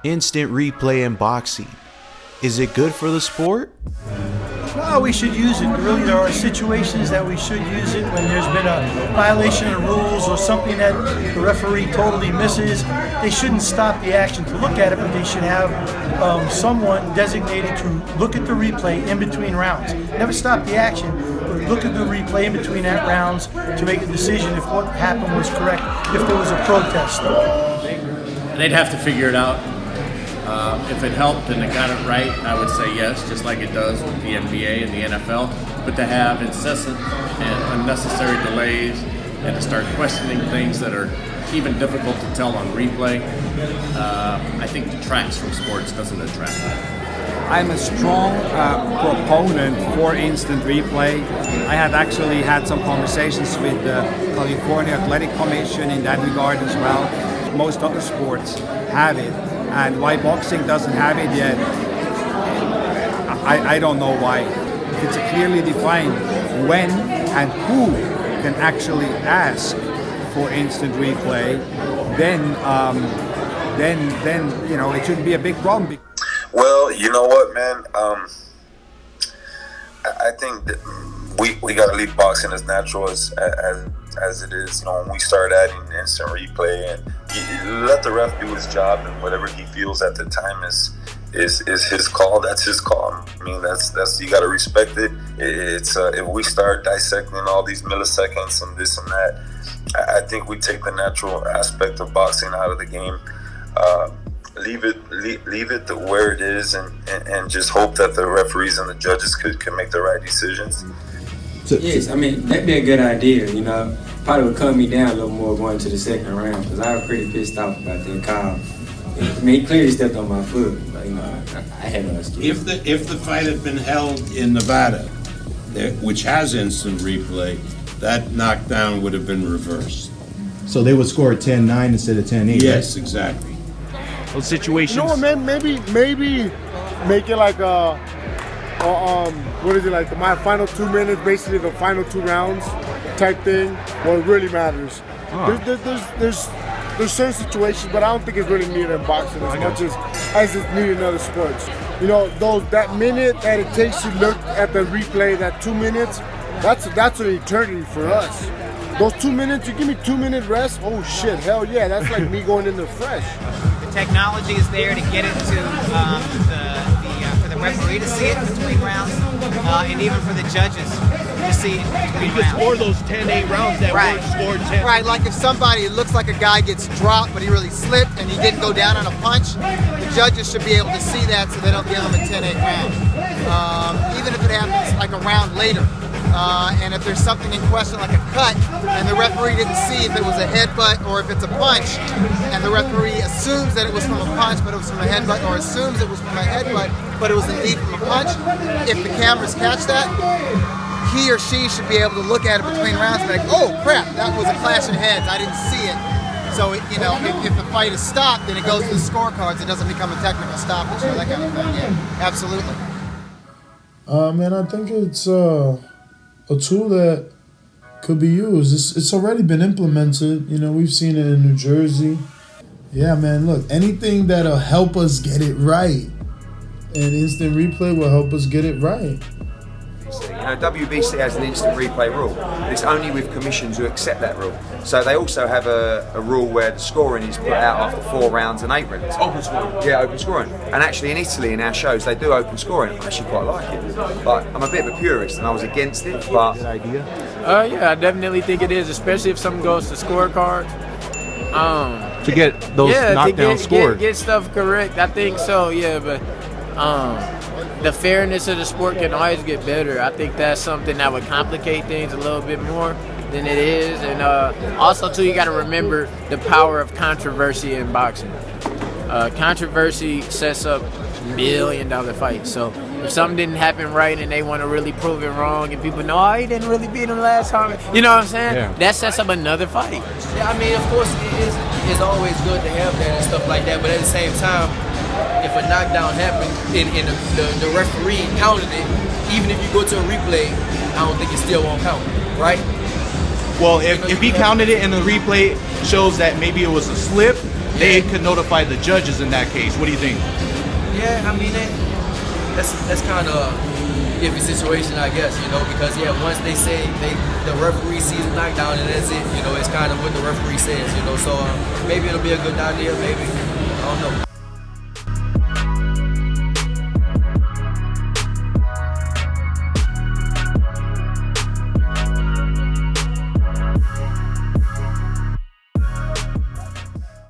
instant replay in boxing. Is it good for the sport? No, we should use it. Really, there are situations that we should use it when there's been a violation of rules or something that the referee totally misses. They shouldn't stop the action to look at it, but they should have someone designated to look at the replay in between rounds. Never stop the action, but look at the replay in between that rounds to make a decision if what happened was correct, if there was a protest. They'd have to figure it out. If it helped and it got it right, I would say yes, just like it does with the NBA and the NFL. But to have incessant and unnecessary delays and to start questioning things that are even difficult to tell on replay, I think detracts from sports, doesn't attract that. I'm a strong proponent for instant replay. I have actually had some conversations with the California Athletic Commission in that regard as well. Most other sports have it. And why boxing doesn't have it yet, I don't know why. If it's clearly defined when and who can actually ask for instant replay, then you know it shouldn't be a big problem. Well, you know what, man? I think that we got to leave boxing as natural as it is. You know, when we start adding instant replay and you let the ref do his job, and whatever he feels at the time is his call. That's his call. I mean, that's you got to respect it. It's if we start dissecting all these milliseconds and this and that, I think we take the natural aspect of boxing out of the game. Leave it to where it is, and just hope that the referees and the judges can make the right decisions. Yes, I mean, that'd be a good idea, you know. Probably would calm me down a little more going to the second round, because I was pretty pissed off about that call. I mean, he clearly stepped on my foot, but, you know, I had no excuse. If the fight had been held in Nevada, which has instant replay, that knockdown would have been reversed. So they would score 10-9 instead of 10-8, Yes, right? exactly. Those situations. You know what, man? Maybe make it like what is it, like the final 2 minutes, basically the final 2 rounds type thing, where it really matters. There's certain situations, but I don't think it's really needed in boxing as much as it's needed in other sports. You know, that minute that it takes to look at the replay, that 2 minutes, that's an eternity for us. Those 2 minutes, you give me 2 minute rest, oh shit, hell yeah, that's like me going in there fresh. The technology is there to get it to for the referee to see it in between rounds, and even for the judges to see it in between rounds. You can score those 10-8 rounds that weren't scored 10. Right, like if it looks like a guy gets dropped, but he really slipped and he didn't go down on a punch, the judges should be able to see that so they don't give him a 10-8 round. Even if it happens like a round later. And if there's something in question like a cut and the referee didn't see if it was a headbutt or if it's a punch, and the referee assumes that it was from a punch but it was from a headbutt, or assumes it was from a headbutt but it was indeed from a punch, if the cameras catch that, he or she should be able to look at it between rounds and be like, oh crap, that was a clash of heads, I didn't see it. So, if the fight is stopped, then it goes to the scorecards, it doesn't become a technical stoppage, that kind of thing. Yeah, absolutely. Man, I think it's a tool that could be used. It's already been implemented. You know, we've seen it in New Jersey. Yeah, man, look, anything that'll help us get it right. And instant replay will help us get it right. You know, WBC has an instant replay rule. It's only with commissions who accept that rule. So they also have a rule where the scoring is put out after 4 rounds and 8 rounds. Open scoring. Yeah, open scoring. And actually in Italy, in our shows, they do open scoring. I actually quite like it. But I'm a bit of a purist and I was against it, but... Good idea? Yeah, I definitely think it is, especially if something goes to scorecards. To get those knockdowns scored. Get stuff correct, I think so, yeah, but... the fairness of the sport can always get better. I think that's something that would complicate things a little bit more than it is. And also, too, you got to remember the power of controversy in boxing. Controversy sets up million-dollar fights. So if something didn't happen right and they want to really prove it wrong and people know, he didn't really beat him last time, you know what I'm saying? Yeah. That sets up another fight. Yeah, I mean, of course, it's always good to have that and stuff like that, but at the same time, if a knockdown happened and the referee counted it, even if you go to a replay, I don't think it still won't count, right? Well, if he counted it and the replay shows that maybe it was a slip they could notify the judges in that case. What do you think? Yeah, I mean, that's kind of iffy situation, I guess, because once they say the referee sees a knockdown and that's it, it's kind of what the referee says, so maybe it'll be a good idea, maybe. I don't know.